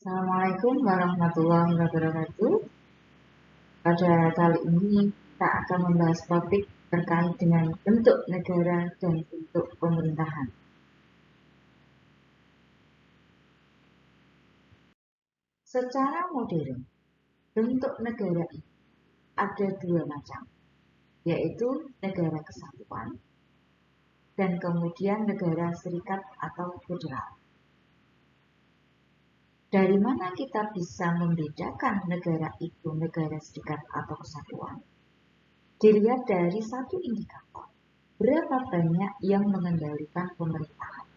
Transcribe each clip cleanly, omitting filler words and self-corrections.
Assalamualaikum warahmatullahi wabarakatuh. Pada kali ini kita akan membahas topik terkait dengan bentuk negara dan bentuk pemerintahan. Secara modern, bentuk negara ini ada dua macam, yaitu negara kesatuan dan kemudian negara serikat atau federal. Dari mana kita bisa membedakan negara itu negara serikat atau kesatuan? Dilihat dari satu indikator, berapa banyak yang mengendalikan pemerintahan.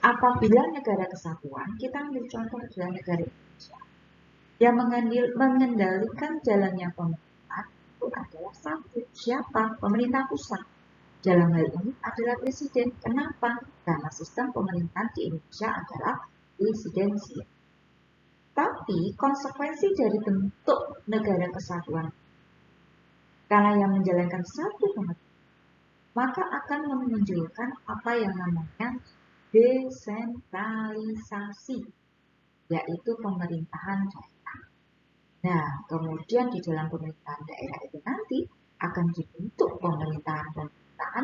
Apabila negara kesatuan, kita ambil contoh adalah negara Indonesia, yang mengendalikan jalannya pemerintahan itu adalah satu, siapa? Pemerintah pusat. Dalam hal ini adalah presiden. Kenapa? Karena sistem pemerintahan di Indonesia adalah presidensial. Tapi konsekuensi dari bentuk negara kesatuan, karena yang menjalankan satu pemerintahan, maka akan memunculkan apa yang namanya desentralisasi, yaitu pemerintahan daerah. Nah, kemudian di dalam pemerintahan daerah itu nanti akan dibentuk pemerintahan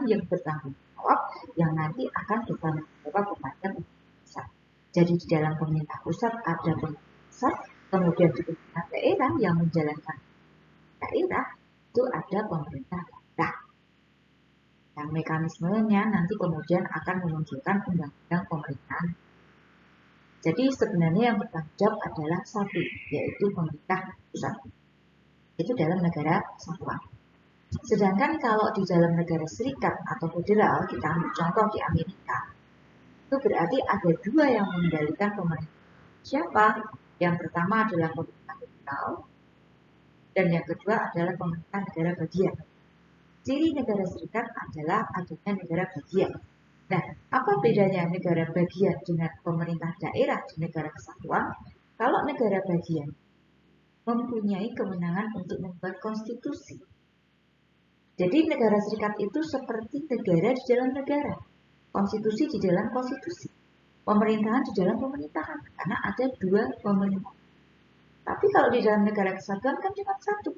yang bertanggung jawab, yang nanti akan bertanggung jawab kepada pusat. Jadi di dalam pemerintah pusat ada pemerintah pusat, kemudian di pemerintah daerah yang menjalankan daerah itu ada pemerintah daerah. Dan mekanismenya nanti kemudian akan memunculkan undang-undang pemerintahan. Jadi sebenarnya yang bertanggung jawab adalah satu, yaitu pemerintah pusat. Itu dalam negara kesatuan. Sedangkan kalau di dalam negara serikat atau federal, kita ambil contoh di Amerika, itu berarti ada dua yang mengendalikan pemerintah. Siapa? Yang pertama adalah pemerintah federal, dan yang kedua adalah pemerintah negara bagian. Ciri negara serikat adalah adanya negara bagian. Nah, apa bedanya negara bagian dengan pemerintah daerah di negara kesatuan? Kalau negara bagian mempunyai kewenangan untuk membuat konstitusi. Jadi negara serikat itu seperti negara di dalam negara, konstitusi di dalam konstitusi, pemerintahan di dalam pemerintahan, karena ada dua pemerintahan. Tapi kalau di dalam negara kesatuan kan cuma satu,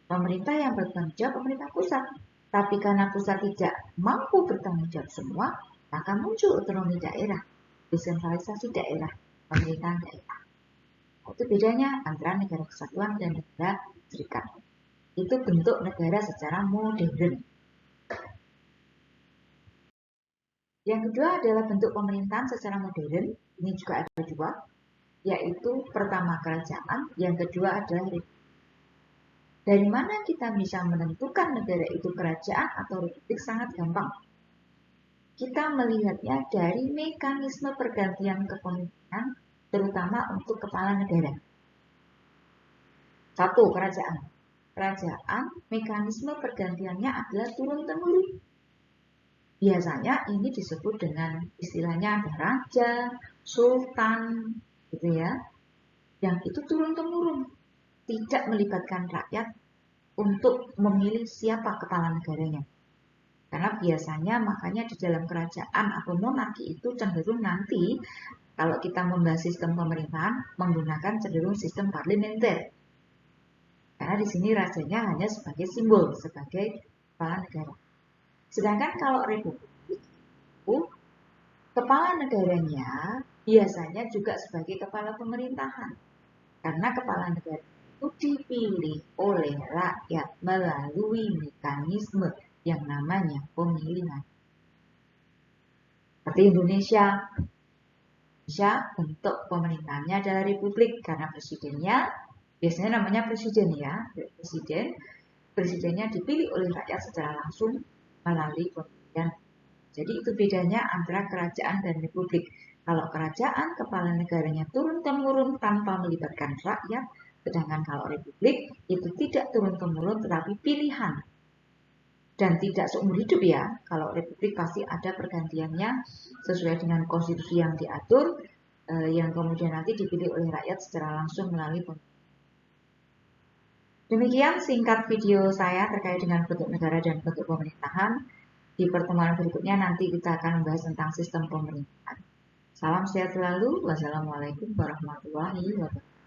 pemerintah yang bertanggung jawab, pemerintah pusat. Tapi karena pusat tidak mampu bertanggung jawab semua, maka muncul otonomi daerah, desentralisasi daerah, pemerintahan daerah. Itu bedanya antara negara kesatuan dan negara serikat. Itu bentuk negara secara modern. Yang kedua adalah bentuk pemerintahan secara modern. Ini juga ada dua, yaitu pertama kerajaan, yang kedua adalah republik. Dari mana kita bisa menentukan negara itu kerajaan atau republik? Sangat gampang. Kita melihatnya dari mekanisme pergantian kepemimpinan, terutama untuk kepala negara. Satu, kerajaan. Kerajaan, mekanisme pergantiannya adalah turun-temurun. Biasanya ini disebut dengan istilahnya ada raja, sultan, gitu ya. Yang itu turun-temurun, tidak melibatkan rakyat untuk memilih siapa kepala negaranya. Karena biasanya makanya di dalam kerajaan atau monarki itu cenderung nanti kalau kita membahas sistem pemerintahan menggunakan cenderung sistem parlementer. Karena di sini rajanya hanya sebagai simbol, sebagai kepala negara. Sedangkan kalau republik itu kepala negaranya biasanya juga sebagai kepala pemerintahan. Karena kepala negara itu dipilih oleh rakyat melalui mekanisme yang namanya pemilihan. Seperti Indonesia, bentuk pemerintahannya adalah republik karena presidennya biasanya namanya presiden ya, presidennya dipilih oleh rakyat secara langsung melalui pemilihan. Jadi itu bedanya antara kerajaan dan republik. Kalau kerajaan kepala negaranya turun-temurun tanpa melibatkan rakyat, sedangkan kalau republik itu tidak turun-temurun tetapi pilihan. Dan tidak seumur hidup ya, kalau republik pasti ada pergantiannya sesuai dengan konstitusi yang diatur, yang kemudian nanti dipilih oleh rakyat secara langsung melalui pemilihan. Demikian singkat video saya terkait dengan bentuk negara dan bentuk pemerintahan. Di pertemuan berikutnya nanti kita akan membahas tentang sistem pemerintahan. Salam sehat selalu. Wassalamualaikum warahmatullahi wabarakatuh.